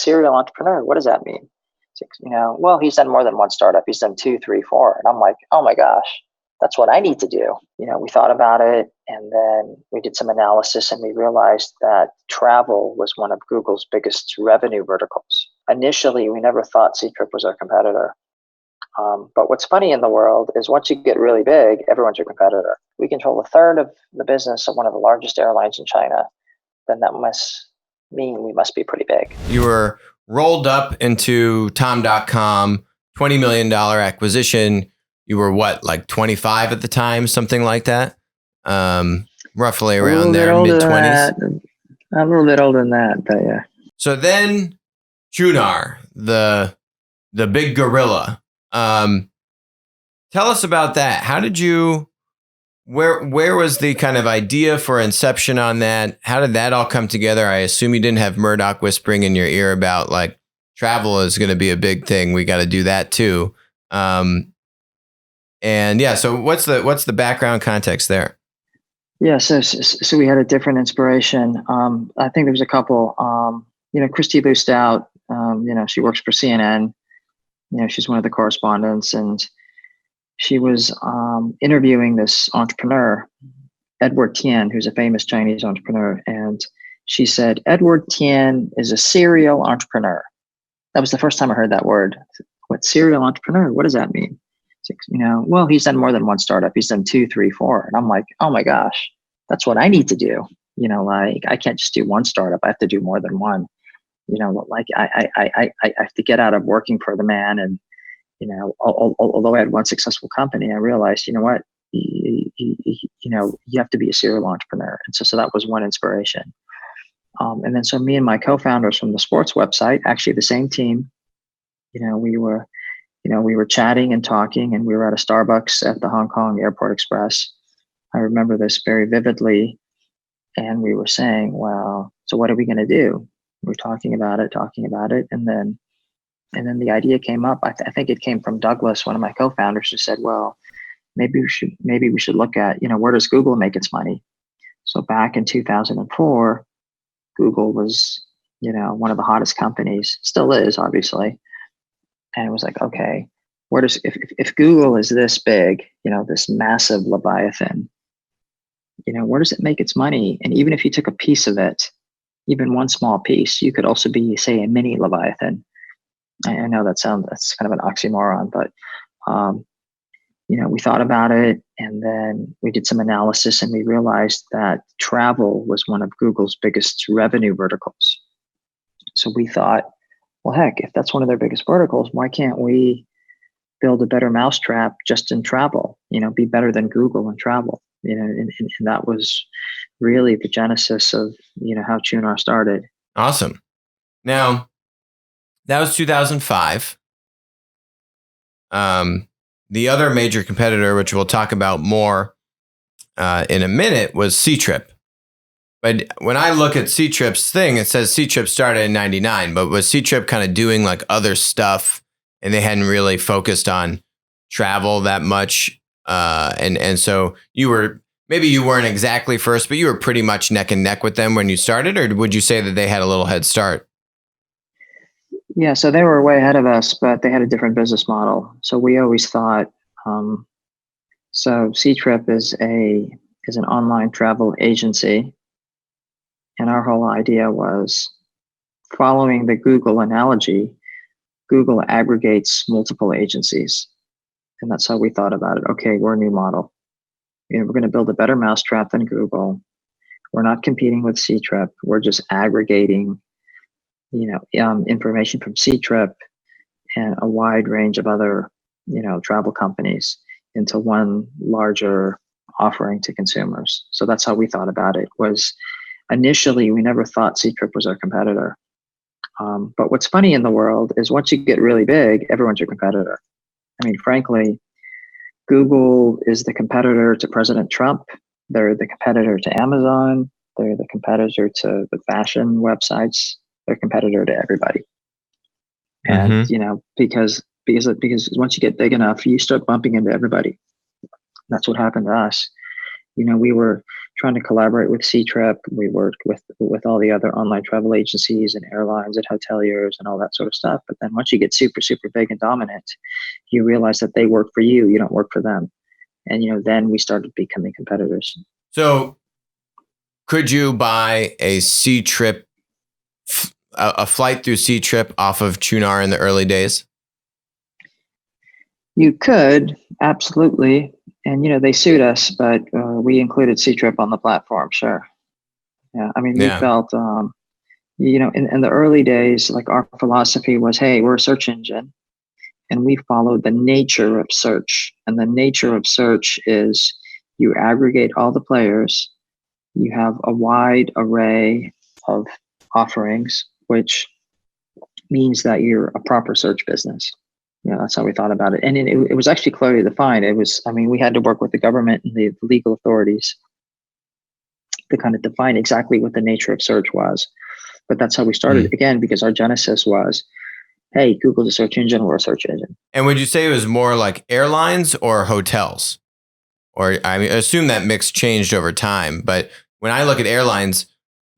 serial entrepreneur, what does that mean? Well, he's done more than one startup. He's done two, three, four. And I'm like, oh my gosh, that's what I need to do. We thought about it, and then we did some analysis, and we realized that travel was one of Google's biggest revenue verticals. Initially, we never thought Ctrip was our competitor. But what's funny in the world is once you get really big, everyone's your competitor. We control a third of the business of one of the largest airlines in China. Then that must mean we must be pretty big. You were rolled up into Tom.com, $20 million acquisition. You were what, like 25 at the time, something like that? Roughly around there, mid-20s? A little bit older than that, but yeah. So then Chunar, the big gorilla. Tell us about that. How did you, where was the kind of idea for inception on that? How did that all come together? I assume you didn't have Murdoch whispering in your ear about like travel is going to be a big thing. We got to do that too. And yeah, so what's the background context there? Yeah, so we had a different inspiration. I think there was a couple. Christy Lustout, she works for CNN. She's one of the correspondents, and she was interviewing this entrepreneur, Edward Tian, who's a famous Chinese entrepreneur. And she said, Edward Tian is a serial entrepreneur. That was the first time I heard that word. What, serial entrepreneur? What does that mean? Well, he's done more than one startup. He's done two, three, four. And I'm like, oh my gosh, that's what I need to do. I can't just do one startup. I have to do more than one. I have to get out of working for the man. And, although I had one successful company, I realized, you have to be a serial entrepreneur. And so that was one inspiration. And then so me and my co-founders from the sports website, actually the same team, we were chatting and talking, and we were at a Starbucks at the Hong Kong Airport Express. I remember this very vividly. And we were saying, well, so what are we going to do? We're talking about it. And then the idea came up. I think it came from Douglas, one of my co-founders, who said, well, maybe we should look at, where does Google make its money? So back in 2004, Google was, one of the hottest companies, still is, obviously. And it was like, okay, if Google is this big, this massive Leviathan, where does it make its money? And even if you took a piece of it, even one small piece, you could also be, say, a mini Leviathan. I know that's kind of an oxymoron, but, we thought about it, and then we did some analysis, and we realized that travel was one of Google's biggest revenue verticals. So we thought, well, heck, if that's one of their biggest verticals, why can't we build a better mousetrap just in travel, be better than Google in travel, and that was really the genesis of, how Chunar started. Awesome. Now, that was 2005. The other major competitor, which we'll talk about more in a minute, was Ctrip. But when I look at Ctrip's thing, it says Ctrip started in 99, but was Ctrip kind of doing like other stuff and they hadn't really focused on travel that much? And so you weren't exactly first, but you were pretty much neck and neck with them when you started, or would you say that they had a little head start? Yeah, so they were way ahead of us, but they had a different business model. So we always thought, so Ctrip is an online travel agency. And our whole idea was, following the Google analogy, Google aggregates multiple agencies. And that's how we thought about it. Okay, we're a new model. We're going to build a better mousetrap than Google. We're not competing with Ctrip. We're just aggregating, information from Ctrip and a wide range of other, travel companies into one larger offering to consumers. So that's how we thought about it. Was initially, we never thought Ctrip was our competitor. But what's funny in the world is once you get really big, everyone's your competitor. I mean, frankly, Google is the competitor to President Trump. They're the competitor to Amazon. They're the competitor to the fashion websites. They're a competitor to everybody. And, because once you get big enough, you start bumping into everybody. That's what happened to us. We were trying to collaborate with C-Trip. We worked with all the other online travel agencies and airlines and hoteliers and all that sort of stuff. But then once you get super, super big and dominant, you realize that they work for you. You don't work for them. And, then we started becoming competitors. So could you buy a C-Trip, a flight through C-Trip off of Chunar in the early days? You could, absolutely. And, they sued us, but we included C-Trip on the platform, sure. Yeah, I mean, we felt, in the early days, like our philosophy was, hey, we're a search engine, and we followed the nature of search. And the nature of search is you aggregate all the players, you have a wide array of offerings, which means that you're a proper search business. That's how we thought about it. And it was actually clearly defined. We had to work with the government and the legal authorities to kind of define exactly what the nature of search was. But that's how we started, again, because our genesis was, hey, Google's a search engine, we're a search engine. And would you say it was more like airlines or hotels? Or I assume that mix changed over time. But when I look at airlines,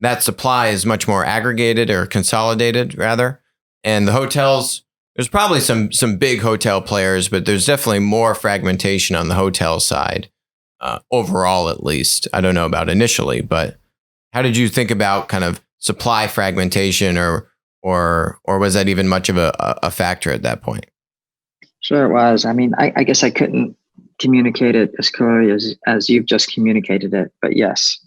that supply is much more aggregated or consolidated, rather. And the hotels, there's probably some big hotel players, but there's definitely more fragmentation on the hotel side, overall, at least. I don't know about initially, but how did you think about kind of supply fragmentation, or was that even much of a factor at that point? Sure, it was. I guess I couldn't communicate it as clearly as you've just communicated it, but yes,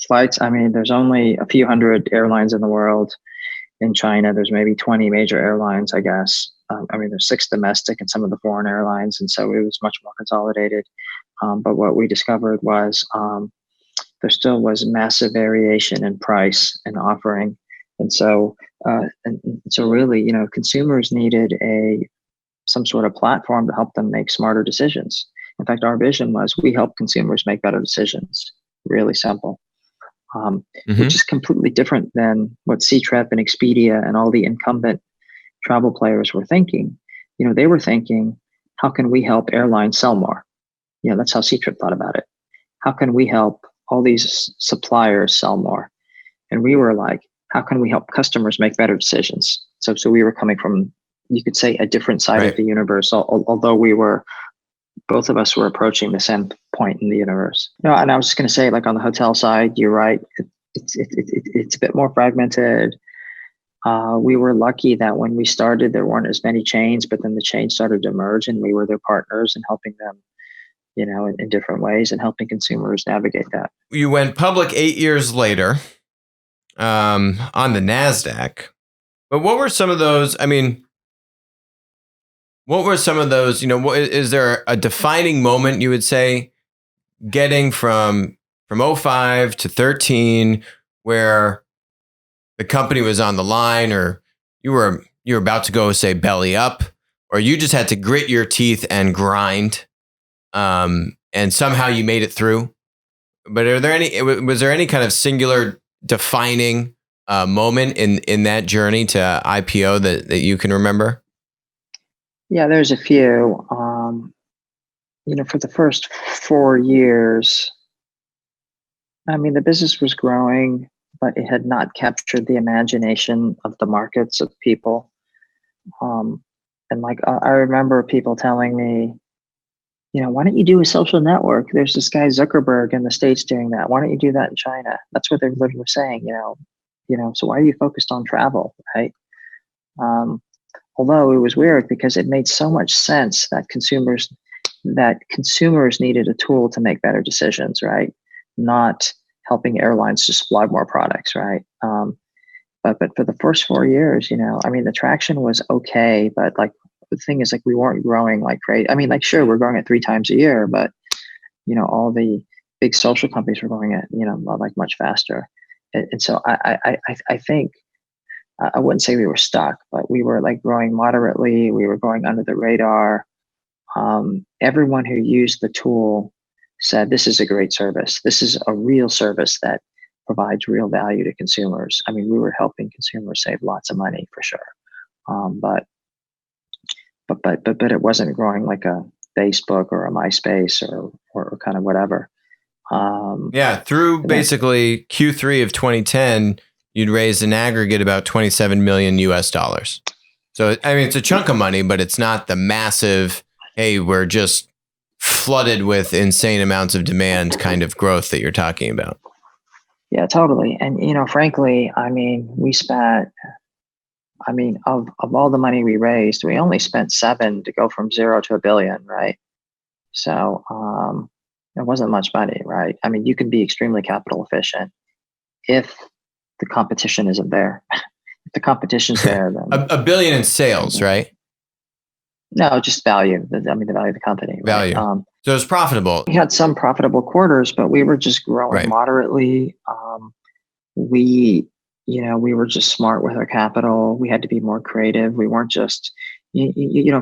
flights. There's only a few hundred airlines in the world. In China, there's maybe 20 major airlines, I guess. There's 6 domestic and some of the foreign airlines, and so it was much more consolidated. But what we discovered was there still was massive variation in price and offering, and so really, consumers needed some sort of platform to help them make smarter decisions. In fact, our vision was we help consumers make better decisions. Really simple. Which is completely different than what C-Trip and Expedia and all the incumbent travel players were thinking. They were thinking, how can we help airlines sell more? That's how C-Trip thought about it. How can we help all these suppliers sell more? And we were like, how can we help customers make better decisions? So we were coming from, you could say, a different side of the universe, although both of us were approaching the same point in the universe. And I was just going to say, like on the hotel side, you're right. It's a bit more fragmented. We were lucky that when we started, there weren't as many chains, but then the chains started to emerge, and we were their partners and helping them, in different ways and helping consumers navigate that. You went public 8 years later, on the NASDAQ. But what were some of those? What were some of those, is there a defining moment you would say getting from 05 to 13 where the company was on the line, or you were about to go, say, belly up, or you just had to grit your teeth and grind, and somehow you made it through? But was there any kind of singular defining moment in that journey to IPO that you can remember? Yeah, there's a few. For the first 4 years, the business was growing, but it had not captured the imagination of the markets of people. I remember people telling me, why don't you do a social network? There's this guy Zuckerberg in the States doing that. Why don't you do that in China? That's what they literally were saying, so why are you focused on travel, right? Although it was weird because it made so much sense that consumers needed a tool to make better decisions, right? Not helping airlines to supply more products, right? But for the first 4 years, the traction was okay, but the thing is, we weren't growing like crazy. Sure, we're growing at 3 times a year, but all the big social companies were growing at much faster. And so I think, I wouldn't say we were stuck, but we were growing moderately. We were going under the radar. Everyone who used the tool said, this is a great service. This is a real service that provides real value to consumers. We were helping consumers save lots of money for sure. But it wasn't growing like a Facebook or a MySpace or kind of whatever. Yeah, through basically Q3 of 2010, you'd raised an aggregate about 27 million US dollars. So, I mean, it's a chunk of money, but it's not the massive, hey, we're just flooded with insane amounts of demand kind of growth that you're talking about. Yeah, totally. And, frankly, of all the money we raised, we only spent 7 to go from 0 to 1 billion, right? So it wasn't much money, right? I mean, you can be extremely capital efficient if the competition isn't there. If the competition's there, then a billion in sales, right? No, just value. The value of the company. Value. Right? So it's profitable. We had some profitable quarters, but we were just growing moderately. We were just smart with our capital. We had to be more creative. We weren't just,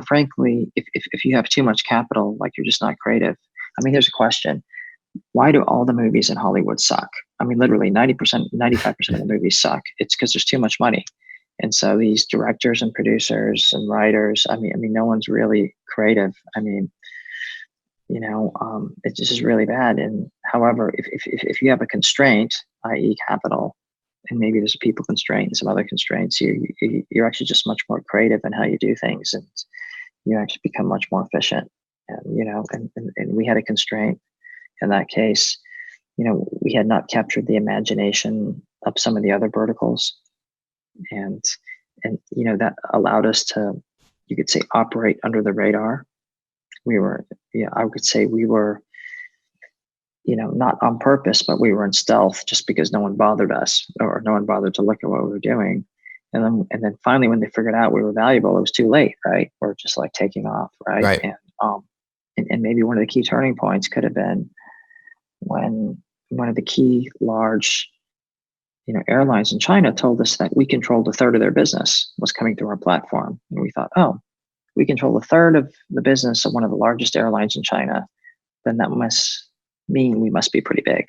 frankly, if you have too much capital, like, you're just not creative. I mean, there's a question. Why do all the movies in Hollywood suck? I mean, literally 90%, 95% of the movies suck. It's because there's too much money. And so these directors and producers and writers, I mean, no one's really creative. I mean, it's just really bad. And however, if you have a constraint, i.e. capital, and maybe there's a people constraint and some other constraints, you're actually just much more creative in how you do things, and you actually become much more efficient. And, and we had a constraint in that case. We had not captured the imagination of some of the other verticals. And that allowed us to, you could say, operate under the radar. I would say we were, not on purpose, but we were in stealth just because no one bothered us, or no one bothered to look at what we were doing. And then finally, when they figured out we were valuable, it was too late, right? We're just like taking off, right? Right. And maybe one of the key turning points could have been when one of the key large airlines in China told us that we controlled 1/3 of their business was coming through our platform. And we thought, oh, we control 1/3 of the business of one of the largest airlines in China. Then that must mean we must be pretty big.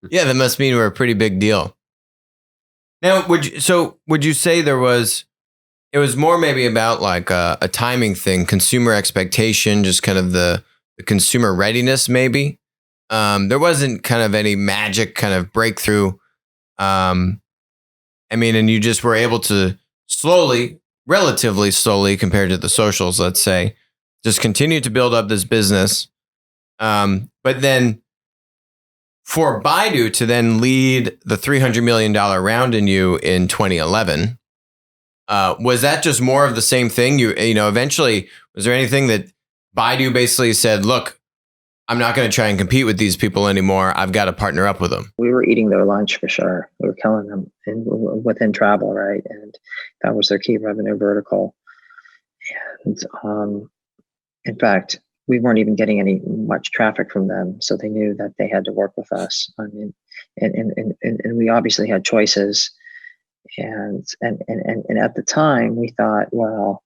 Yeah, that must mean we're a pretty big deal. Now, would you say it was more maybe about like a timing thing, consumer expectation, just kind of the consumer readiness maybe? There wasn't kind of any magic kind of breakthrough. And you just were able to relatively slowly compared to the socials, let's say, just continue to build up this business. But then for Baidu to then lead the $300 million round in 2011, was that just more of the same thing? Eventually, was there anything that Baidu basically said, look, I'm not going to try and compete with these people anymore. I've got to partner up with them. We were eating their lunch for sure. We were killing them within travel, right? And that was their key revenue vertical. And in fact, we weren't even getting much traffic from them, so they knew that they had to work with us. I mean, and we obviously had choices. And at the time, we thought, well,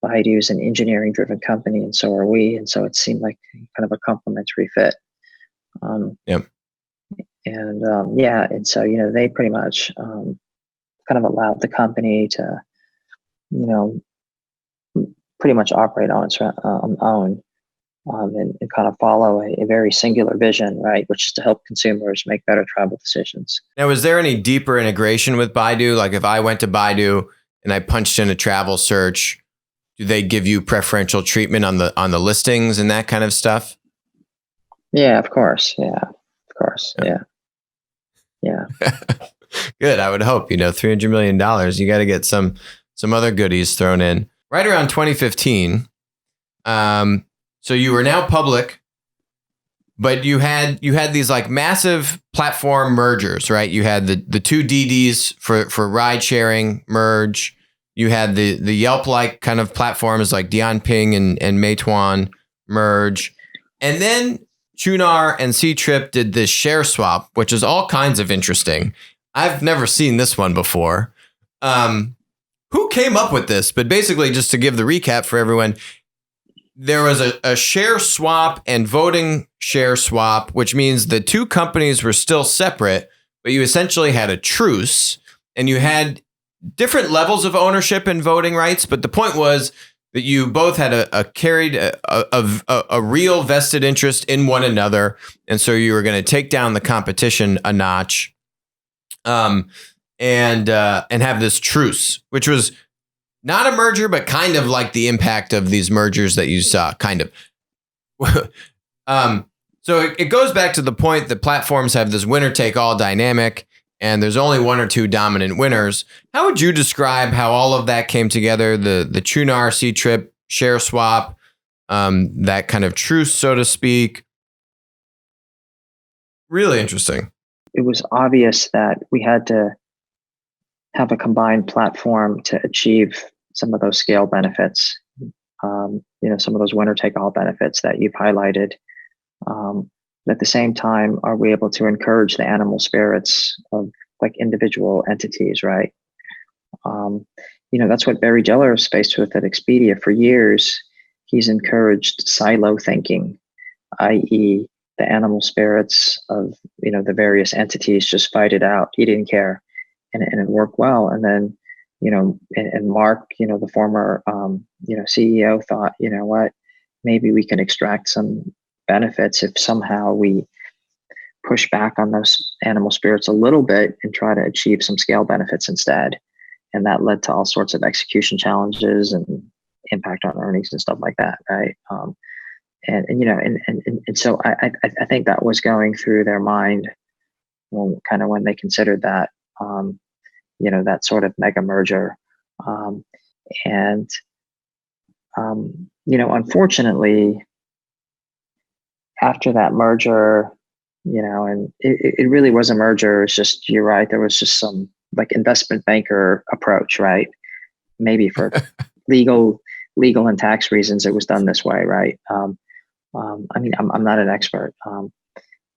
Baidu is an engineering-driven company, and so are we. And so it seemed like kind of a complementary fit. Yep. And so they pretty much kind of allowed the company to, pretty much operate on its own, and kind of follow a very singular vision, right, which is to help consumers make better travel decisions. Now, was there any deeper integration with Baidu? Like if I went to Baidu and I punched in a travel search, do they give you preferential treatment on the listings and that kind of stuff? Yeah, of course. Yeah, of course. Yeah. Good. I would hope, $300 million, you got to get some other goodies thrown in. Right around 2015. So you were now public, but you had these like massive platform mergers, right? You had the two DDs for ride sharing merge. You had the Yelp-like kind of platforms like Dianping and Meituan merge. And then Qunar and Ctrip did this share swap, which is all kinds of interesting. I've never seen this one before. Who came up with this? But basically, just to give the recap for everyone, there was a share swap and voting share swap, which means the two companies were still separate, but you essentially had a truce and you had different levels of ownership and voting rights. But the point was that you both had a real vested interest in one another, and so you were going to take down the competition a notch, and have this truce, which was not a merger, but kind of like the impact of these mergers that you saw, kind of. So it goes back to the point that platforms have this winner-take-all dynamic, and there's only one or two dominant winners. How would you describe how all of that came together? The TrueNAR, C-Trip, share swap, that kind of truce, so to speak. Really interesting. It was obvious that we had to have a combined platform to achieve some of those scale benefits. Some of those winner-take-all benefits that you've highlighted. At the same time, are we able to encourage the animal spirits of like individual entities, right? That's what Barry Geller is faced with at Expedia. For years, he's encouraged silo thinking, i.e. the animal spirits of, the various entities just fight it out. He didn't care, and it worked well. And then, and Mark, the former, CEO thought, what, maybe we can extract some benefits if somehow we push back on those animal spirits a little bit and try to achieve some scale benefits instead. And that led to all sorts of execution challenges and impact on earnings and stuff like that, right? And so I think that was going through their mind when they considered that, that sort of mega merger. Unfortunately, after that merger, and it really was a merger. It's just, you're right. There was just some like investment banker approach, right? Maybe for legal and tax reasons, it was done this way, right? I'm not an expert.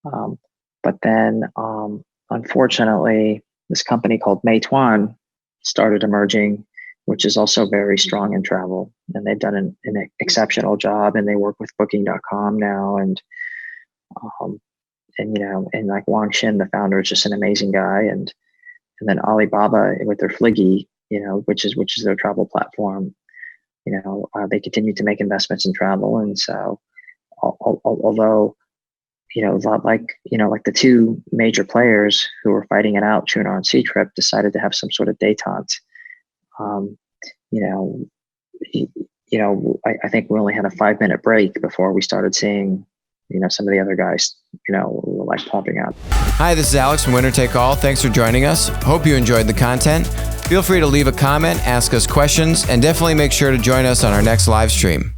But then, unfortunately, this company called Meituan started emerging, which is also very strong in travel. And they've done an exceptional job, and they work with Booking.com now. And like Wang Xin, the founder, is just an amazing guy. And then Alibaba with their Fliggy, which is their travel platform, they continue to make investments in travel. And so, although, like the two major players who were fighting it out, TrueNAR and C-Trip, decided to have some sort of détente. I think we only had a 5-minute break before we started seeing, some of the other guys, like pumping up. Hi, this is Alex from Winner Take All. Thanks for joining us. Hope you enjoyed the content. Feel free to leave a comment, ask us questions, and definitely make sure to join us on our next live stream.